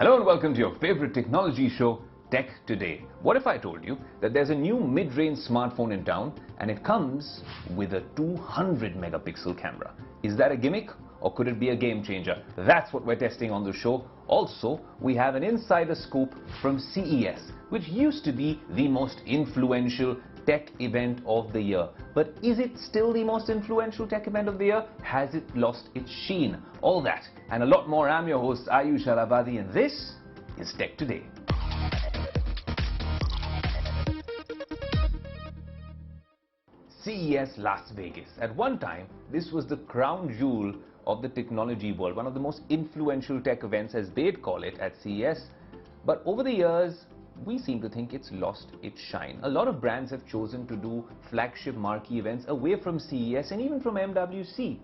Hello and welcome to your favorite technology show, Tech Today. What if I told you that there's a new mid-range smartphone in town and it comes with a 200 megapixel camera? Is that a gimmick or could it be a game changer? That's what we're testing on the show. Also, we have an insider scoop from CES, which used to be the most influential tech event of the year. But is it still the most influential tech event of the year? Has it lost its sheen? All that and a lot more. I'm your host Aayush Ailawadi and this is Tech Today. CES Las Vegas. At one time, this was the crown jewel of the technology world, one of the most influential tech events as they'd call it at CES. But over the years, we seem to think it's lost its shine. A lot of brands have chosen to do flagship marquee events away from CES and even from MWC.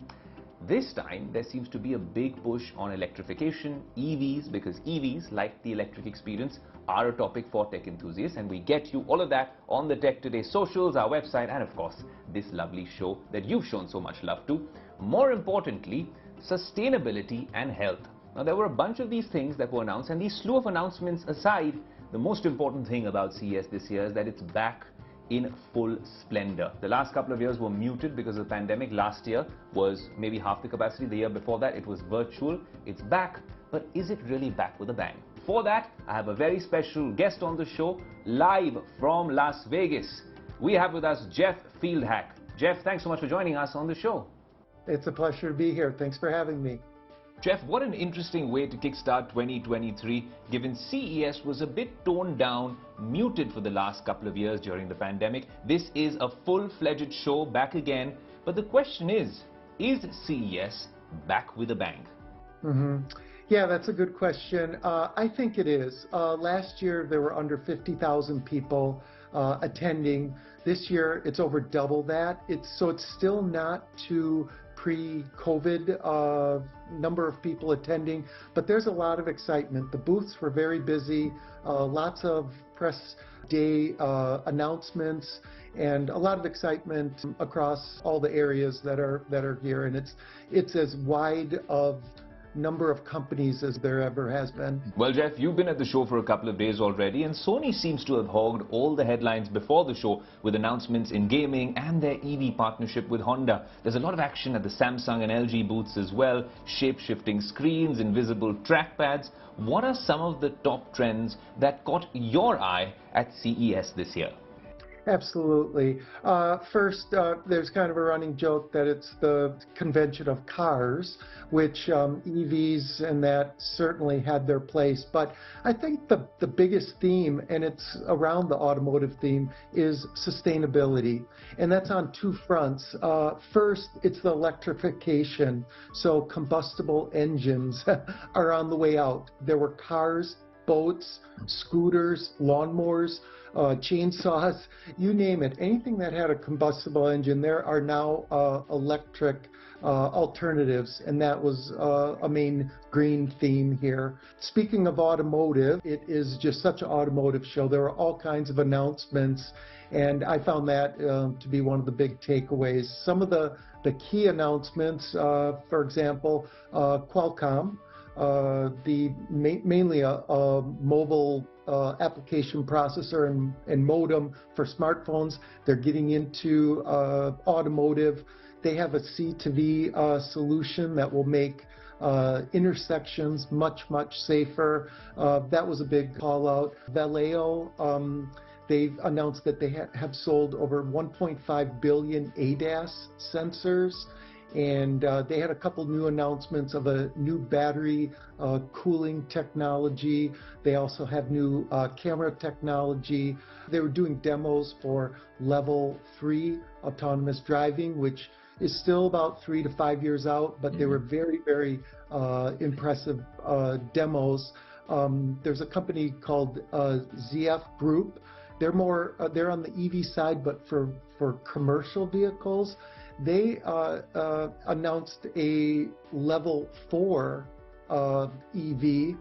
This time, there seems to be a big push on electrification, EVs, because EVs, like the electric experience, are a topic for tech enthusiasts, and we get you all of that on the Tech Today socials, our website, and of course, this lovely show that you've shown so much love to. More importantly, sustainability and health. Now, there were a bunch of these things that were announced, and these slew of announcements aside, the most important thing about CES this year is that it's back in full splendor. The last couple of years were muted because of the pandemic. Last year was maybe half the capacity. The year before that, it was virtual. It's back, but is it really back with a bang? For that, I have a very special guest on the show, live from Las Vegas. We have with us Jeff Fieldhack. Jeff, thanks so much for joining us on the show. It's a pleasure to be here. Thanks for having me. Jeff, what an interesting way to kickstart 2023, given CES was a bit toned down, muted for the last couple of years during the pandemic. This is a full-fledged show back again. But the question is CES back with a bang? Yeah, that's a good question. I think it is. Last year, there were under 50,000 people attending. This year, it's over double that. So it's still not to pre-COVID number of people attending, but there's a lot of excitement. The booths were very busy, lots of press day announcements, and a lot of excitement across all the areas that are here. And it's as wide of number of companies as there ever has been. Well, Jeff, you've been at the show for a couple of days already, and Sony seems to have hogged all the headlines before the show with announcements in gaming and their EV partnership with Honda. There's a lot of action at the Samsung and LG booths as well, shape-shifting screens, invisible trackpads. What are some of the top trends that caught your eye at CES this year? Absolutely. First, there's kind of a running joke that it's the convention of cars, which EVs and that certainly had their place. But I think the biggest theme, and it's around the automotive theme, is sustainability. And that's on two fronts. First, it's the electrification. So combustible engines are on the way out. There were cars, boats, scooters, lawnmowers, chainsaws, you name it. Anything that had a combustible engine, there are now electric alternatives, and that was a main green theme here. Speaking of automotive, it is just such an automotive show. There are all kinds of announcements, and I found that to be one of the big takeaways. Some of the key announcements, for example, Qualcomm, mainly a mobile application processor and modem for smartphones. They're getting into automotive. They have a C2V solution that will make intersections much safer. That was a big call out. Valeo, they've announced that they have sold over 1.5 billion ADAS sensors. And they had a couple new announcements of a new battery cooling technology. They also have new camera technology. They were doing demos for level 3 autonomous driving, which is still about 3 to 5 years out, but they were very impressive demos. There's a company called ZF Group. They're on the EV side, but for commercial vehicles. They announced a level 4 EV.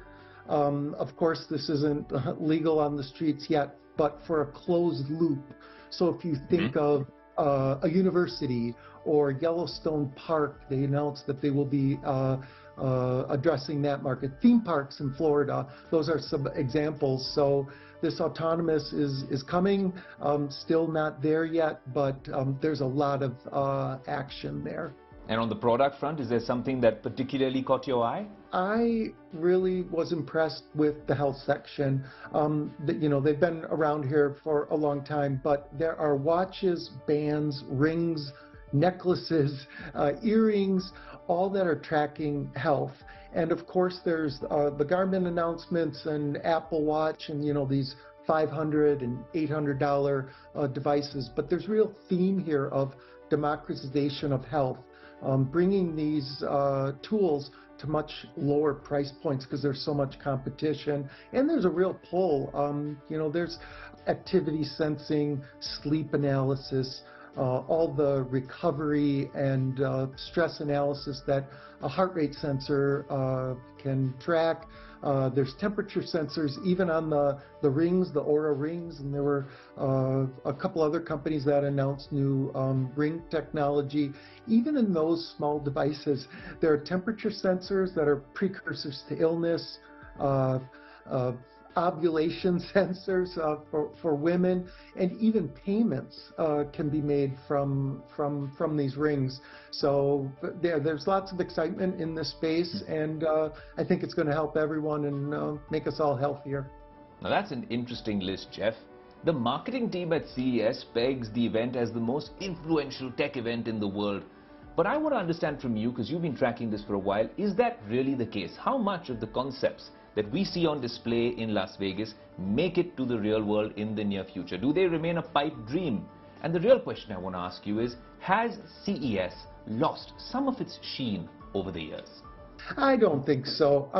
Of course, this isn't legal on the streets yet, but for a closed loop. So if you think of a university or Yellowstone Park, they announced that they will be addressing that market. Theme parks in Florida, those are some examples. So this autonomous is coming, still not there yet, but there's a lot of action there. And on the product front, is there something that particularly caught your eye? I really was impressed with the health section. They've been around here for a long time, but there are watches, bands, rings, necklaces, earrings, all that are tracking health. And of course, there's the Garmin announcements and Apple Watch and, these $500 and $800 devices. But there's real theme here of democratization of health. Bringing these tools to much lower price points because there's so much competition, and there's a real pull. There's activity sensing, sleep analysis, all the recovery and stress analysis that a heart rate sensor can track. There's temperature sensors even on the rings, the Oura rings, and there were a couple other companies that announced new ring technology. Even in those small devices, there are temperature sensors that are precursors to illness, ovulation sensors for women, and even payments can be made from these rings. So there's lots of excitement in this space, and I think it's going to help everyone and make us all healthier. Now that's an interesting list, Jeff. The marketing team at CES pegs the event as the most influential tech event in the world. But I want to understand from you, because you've been tracking this for a while, is that really the case? How much of the concepts that we see on display in Las Vegas make it to the real world in the near future? Do they remain a pipe dream? And the real question I want to ask you is, has CES lost some of its sheen over the years? I don't think so.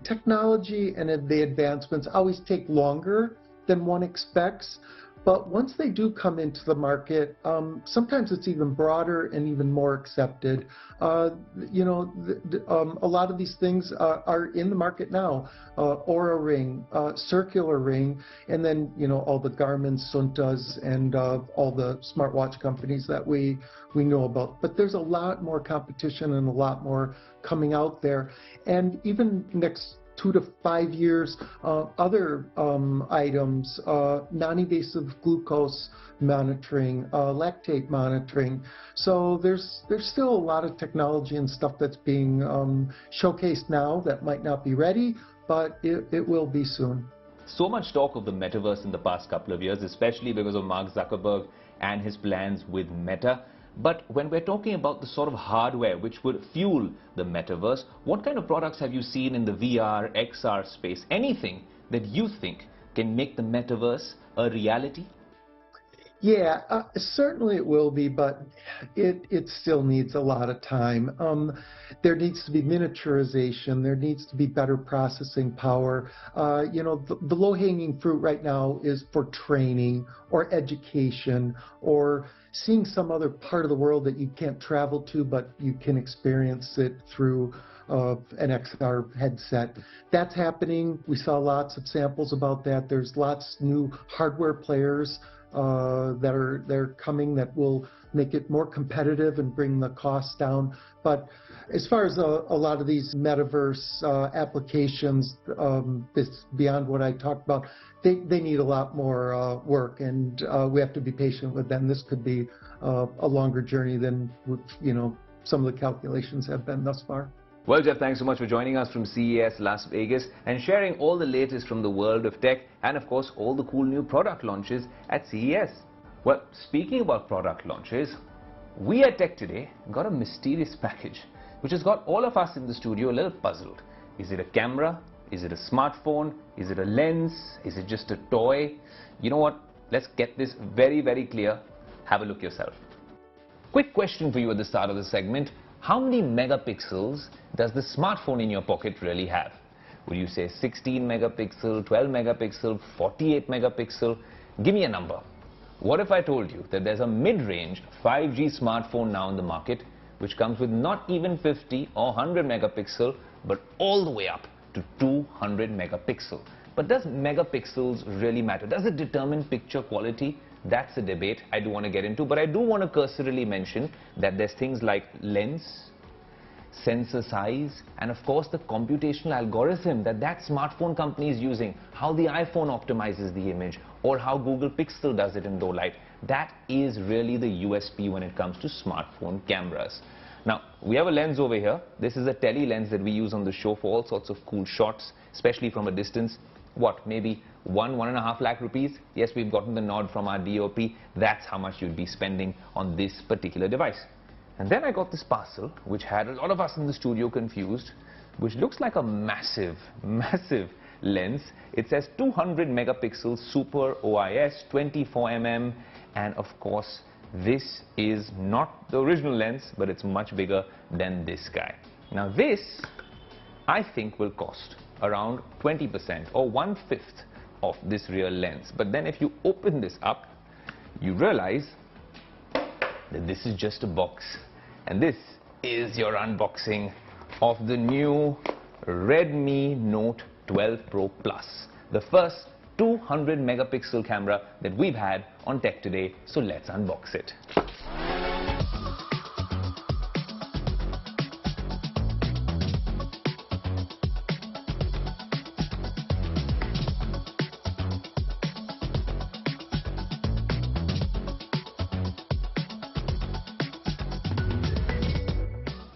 Technology and the advancements always take longer than one expects. But once they do come into the market, sometimes it's even broader and even more accepted. A lot of these things are in the market now. Oura ring, circular ring, and then all the Garmin, Suntas, and all the smartwatch companies that we know about. But there's a lot more competition and a lot more coming out there. And even next 2 to 5 years, other items, non-invasive glucose monitoring, lactate monitoring. So there's still a lot of technology and stuff that's being showcased now that might not be ready, but it will be soon. So much talk of the metaverse in the past couple of years, especially because of Mark Zuckerberg and his plans with Meta. But when we're talking about the sort of hardware which would fuel the metaverse, what kind of products have you seen in the VR, XR space? Anything that you think can make the metaverse a reality? Yeah, certainly it will be, but it still needs a lot of time. There needs to be miniaturization. There needs to be better processing power. The low-hanging fruit right now is for training or education or seeing some other part of the world that you can't travel to, but you can experience it through an XR headset. That's happening. We saw lots of samples about that. There's lots new hardware players they're coming that will make it more competitive and bring the costs down. But as far as a lot of these metaverse applications, it's beyond what I talked about. They need a lot more work, and we have to be patient with them. This could be a longer journey than some of the calculations have been thus far. Well, Jeff, thanks so much for joining us from CES Las Vegas and sharing all the latest from the world of tech and, of course, all the cool new product launches at CES. Well, speaking about product launches, we at Tech Today got a mysterious package which has got all of us in the studio a little puzzled. Is it a camera? Is it a smartphone? Is it a lens? Is it just a toy? You know what? Let's get this very, very clear. Have a look yourself. Quick question for you at the start of the segment. How many megapixels does the smartphone in your pocket really have? Would you say 16 megapixel, 12 megapixel, 48 megapixel? Give me a number. What if I told you that there's a mid-range 5G smartphone now in the market which comes with not even 50 or 100 megapixel but all the way up to 200 megapixel? But does megapixels really matter? Does it determine picture quality? That's a debate I do want to get into, but I do want to cursorily mention that there's things like lens, sensor size, and of course the computational algorithm that smartphone company is using, how the iPhone optimizes the image, or how Google Pixel does it in low light. That is really the USP when it comes to smartphone cameras. Now, we have a lens over here. This is a tele lens that we use on the show for all sorts of cool shots, especially from a distance. What, maybe 1.5 lakh rupees? Yes, we've gotten the nod from our DOP. That's how much you'd be spending on this particular device. And then I got this parcel, which had a lot of us in the studio confused, which looks like a massive, massive lens. It says 200 megapixel super OIS, 24 mm, and of course, this is not the original lens, but it's much bigger than this guy. Now this, I think, will cost around 20% or 1/5 of this real lens. But then if you open this up, you realize that this is just a box. And this is your unboxing of the new Redmi Note 12 Pro Plus, the first 200 megapixel camera that we've had on Tech Today. So let's unbox it.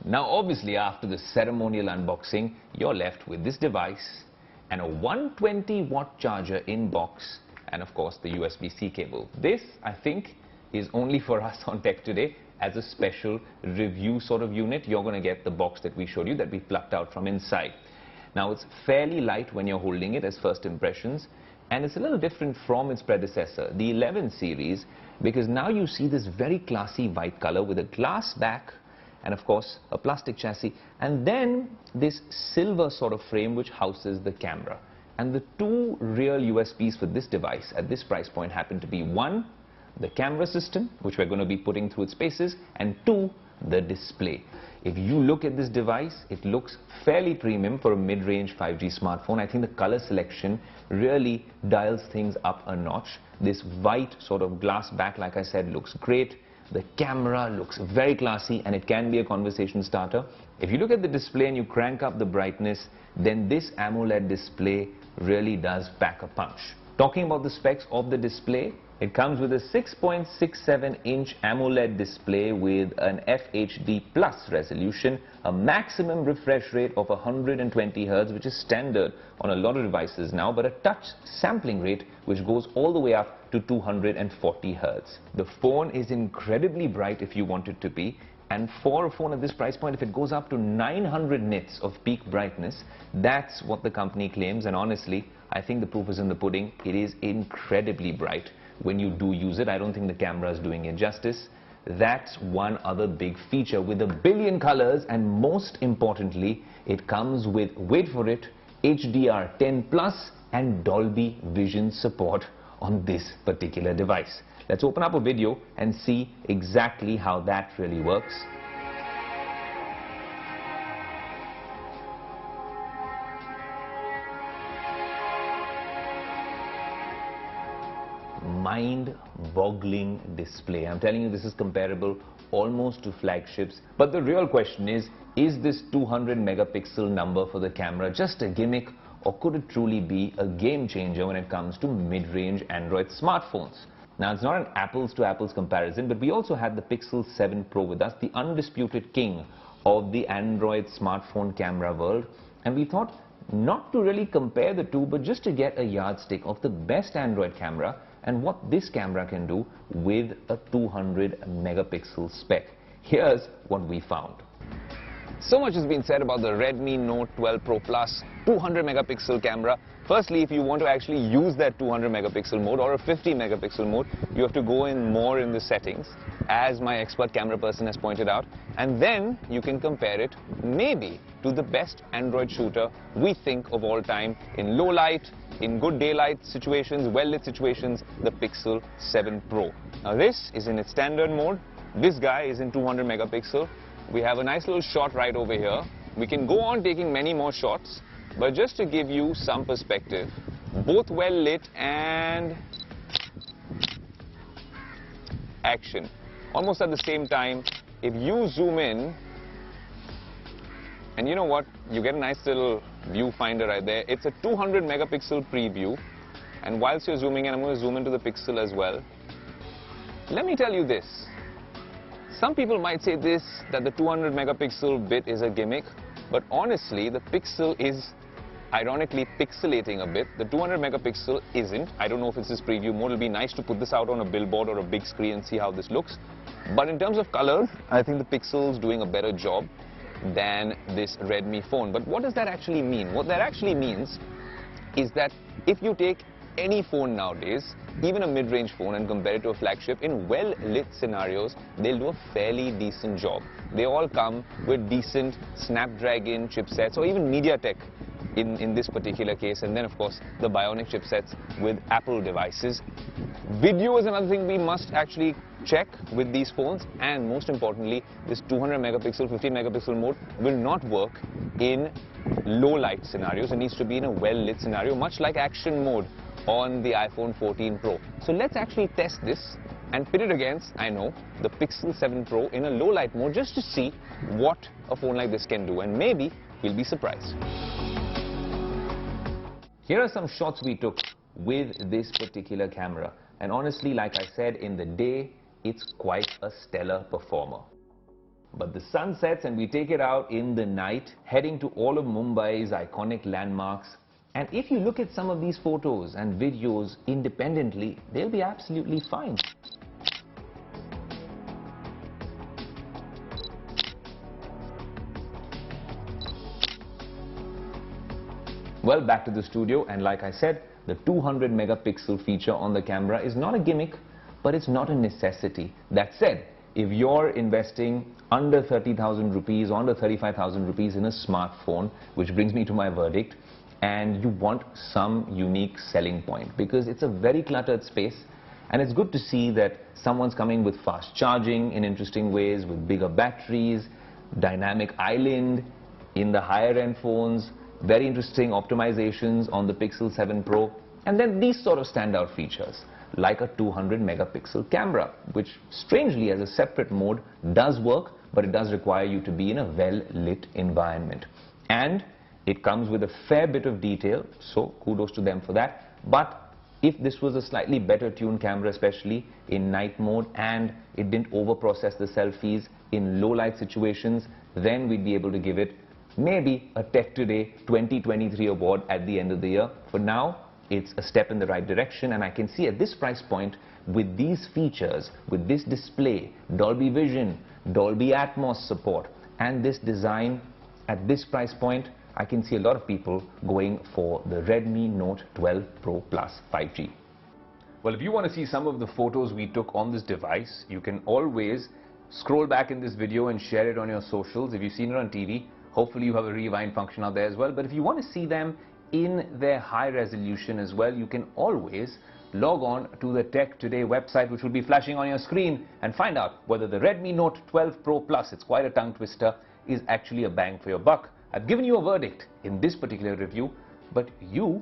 Now obviously after the ceremonial unboxing, you're left with this device and a 120 watt charger in box, and of course the USB-C cable. This, I think, is only for us on Tech Today as a special review sort of unit. You're going to get the box that we showed you that we plucked out from inside. Now it's fairly light when you're holding it as first impressions, and it's a little different from its predecessor, the 11 series, because now you see this very classy white color with a glass back and of course a plastic chassis, and then this silver sort of frame which houses the camera. And the two real USPs for this device at this price point happen to be, one, the camera system, which we're going to be putting through its paces, and two, the display. If you look at this device, it looks fairly premium for a mid-range 5G smartphone. I think the color selection really dials things up a notch. This white sort of glass back, like I said, looks great. The camera looks very classy, and it can be a conversation starter. If you look at the display and you crank up the brightness, then this AMOLED display really does pack a punch. Talking about the specs of the display, it comes with a 6.67-inch AMOLED display with an FHD Plus resolution, a maximum refresh rate of 120 Hz, which is standard on a lot of devices now, but a touch sampling rate which goes all the way up to 240 Hz. The phone is incredibly bright if you want it to be, and for a phone at this price point, if it goes up to 900 nits of peak brightness, that's what the company claims, and honestly, I think the proof is in the pudding. It is incredibly bright when you do use it. I don't think the camera is doing it justice. That's one other big feature with 1 billion colors, and most importantly, it comes with, wait for it, HDR10 Plus and Dolby Vision support on this particular device. Let's open up a video and see exactly how that really works. Mind-boggling display. I'm telling you, this is comparable almost to flagships. But the real question is this 200 megapixel number for the camera just a gimmick, or could it truly be a game changer when it comes to mid-range Android smartphones? Now, it's not an apples to apples comparison, but we also had the Pixel 7 Pro with us, the undisputed king of the Android smartphone camera world, and we thought not to really compare the two, but just to get a yardstick of the best Android camera and what this camera can do with a 200 megapixel spec. Here's what we found. So much has been said about the Redmi Note 12 Pro Plus 200 megapixel camera. Firstly, if you want to actually use that 200 megapixel mode or a 50 megapixel mode, you have to go in more in the settings, as my expert camera person has pointed out, and then you can compare it maybe to the best Android shooter we think of all time in low light, in good daylight situations, well-lit situations, the Pixel 7 Pro. Now this is in its standard mode. This guy is in 200 megapixel. We have a nice little shot right over here. We can go on taking many more shots, but just to give you some perspective, both well lit and action. Almost at the same time, if you zoom in And you know what? You get a nice little viewfinder right there. It's a 200 megapixel preview. And whilst you're zooming in, I'm going to zoom into the pixel as well. Let me tell you this. Some people might say this, that the 200 megapixel bit is a gimmick. But honestly, the pixel is ironically pixelating a bit. The 200 megapixel isn't. I don't know if it's this preview mode. It'll be nice to put this out on a billboard or a big screen and see how this looks. But in terms of color, I think the pixel's doing a better job than this Redmi phone. But what does that actually mean? What that actually means is that if you take any phone nowadays, even a mid-range phone, and compare it to a flagship, in well-lit scenarios, they'll do a fairly decent job. They all come with decent Snapdragon chipsets or even MediaTek in this particular case, and then of course the Bionic chipsets with Apple devices. Video is another thing we must actually check with these phones, and most importantly, this 200 megapixel, 15 megapixel mode will not work in low light scenarios. It needs to be in a well-lit scenario, much like action mode on the iPhone 14 Pro. So let's actually test this and pit it against, I know, the Pixel 7 Pro in a low light mode, just to see what a phone like this can do, and maybe we'll be surprised. Here are some shots we took with this particular camera, and honestly, like I said, in the day it's quite a stellar performer. But the sun sets and we take it out in the night, heading to all of Mumbai's iconic landmarks. And if you look at some of these photos and videos independently, they'll be absolutely fine. Well, back to the studio, and like I said, the 200 megapixel feature on the camera is not a gimmick, but it's not a necessity. That said, if you're investing under 30,000 rupees, under 35,000 rupees in a smartphone, which brings me to my verdict, and you want some unique selling point, because it's a very cluttered space, and it's good to see that someone's coming with fast charging in interesting ways, with bigger batteries, dynamic island in the higher end phones, very interesting optimizations on the Pixel 7 Pro, and then these sort of standout features like a 200 megapixel camera, which strangely as a separate mode does work, but it does require you to be in a well-lit environment. And it comes with a fair bit of detail, so kudos to them for that. But if this was a slightly better tuned camera, especially in night mode, and it didn't over-process the selfies in low light situations, then we'd be able to give it maybe a Tech Today 2023 award at the end of the year. For now, it's a step in the right direction, and I can see at this price point, with these features, with this display, Dolby Vision, Dolby Atmos support, and this design, at this price point, I can see a lot of people going for the Redmi Note 12 Pro Plus 5G. Well, if you want to see some of the photos we took on this device, you can always scroll back in this video and share it on your socials. If you've seen it on TV, hopefully you have a rewind function out there as well. But if you want to see them in their high resolution as well, you can always log on to the Tech Today website, which will be flashing on your screen, and find out whether the Redmi Note 12 Pro Plus, it's quite a tongue twister, is actually a bang for your buck. I've given you a verdict in this particular review, but you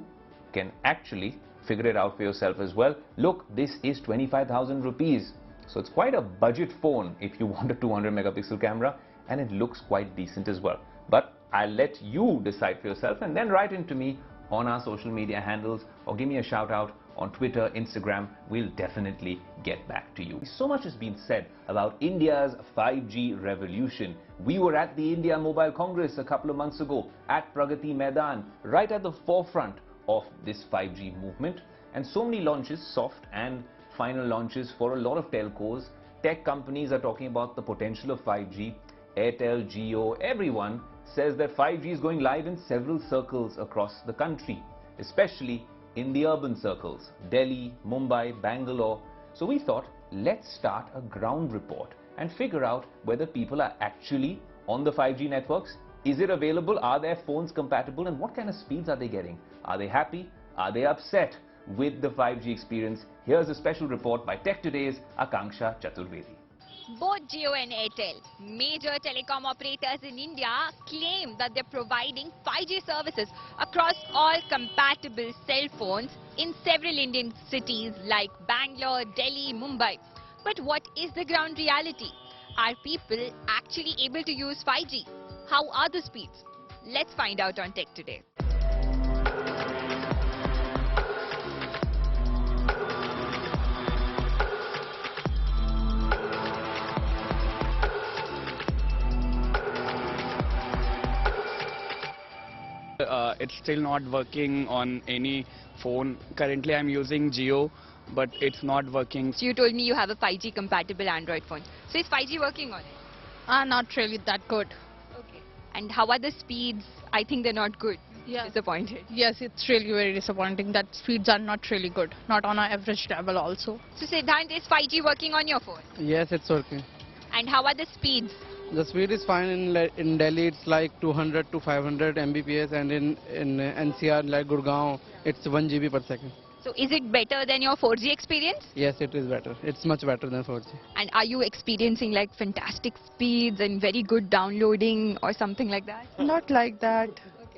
can actually figure it out for yourself as well. Look, this is 25,000 rupees. So it's quite a budget phone if you want a 200 megapixel camera, and it looks quite decent as well. But I'll let you decide for yourself, and then write into me on our social media handles, or give me a shout out on Twitter, Instagram. We'll definitely get back to you. So much has been said about India's 5G revolution. We were at the India Mobile Congress a couple of months ago at Pragati Maidan, right at the forefront of this 5G movement, and so many launches, soft and final launches for a lot of telcos. Tech companies are talking about the potential of 5G. Airtel, Jio, everyone says that 5G is going live in several circles across the country, especially in the urban circles, Delhi, Mumbai, Bangalore. So we thought, let's start a ground report and figure out whether people are actually on the 5G networks. Is it available? Are their phones compatible? And what kind of speeds are they getting? Are they happy? Are they upset with the 5G experience? Here's a special report by Tech Today's Akanksha Chaturvedi. Both Jio and Airtel, major telecom operators in India, claim that they're providing 5G services across all compatible cell phones in several Indian cities like Bangalore, Delhi, Mumbai. But what is the ground reality? Are people actually able to use 5G? How are the speeds? Let's find out on Tech Today. It's still not working on any phone. Currently I'm using Jio, but it's not working. So you told me you have a 5G compatible Android phone. So is 5G working on it? Not really that good. Okay. And how are the speeds? I think they're not good. Yeah. Disappointed. Yes, it's really very disappointing that speeds are not really good. Not on our average level also. So Siddhant, is 5G working on your phone? Yes, it's working. And how are the speeds? The speed is fine in Delhi. It's like 200 to 500 Mbps, and in NCR like Gurgaon, it's 1 GB per second. So is it better than your 4G experience? Yes, it is better. It's much better than 4G. And are you experiencing like fantastic speeds and very good downloading or something like that? Not like that.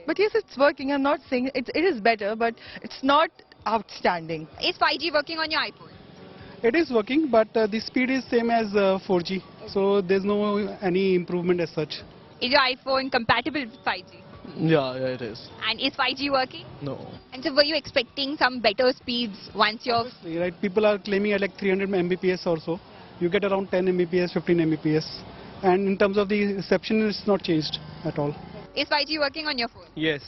But yes, it's working. I'm not saying it is better, but it's not outstanding. Is 5G working on your iPhone? It is working, but the speed is same as 4G. So there's no any improvement as such. Is your iPhone compatible with 5G? Yeah, it is. And is 5G working? No. And so were you expecting some better speeds once you're... Obviously, right? People are claiming at like 300 Mbps or so. You get around 10 Mbps, 15 Mbps. And in terms of the reception, it's not changed at all. Is 5G working on your phone? Yes.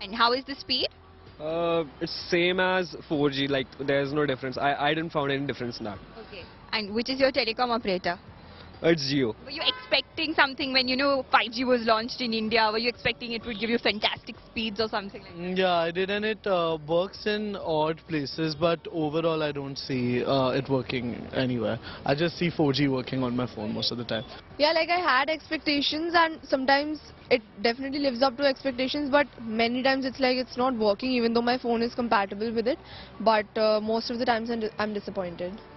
And how is the speed? It's same as 4G, like there's no difference. I didn't found any difference in that. Okay. And which is your telecom operator? It's Jio. Were you expecting something when 5G was launched in India? Were you expecting it would give you fantastic speeds or something like that? Yeah, I did, and it works in odd places, but overall I don't see it working anywhere. I just see 4G working on my phone most of the time. Yeah, like I had expectations, and sometimes it definitely lives up to expectations, but many times it's like it's not working even though my phone is compatible with it. But most of the times I'm disappointed.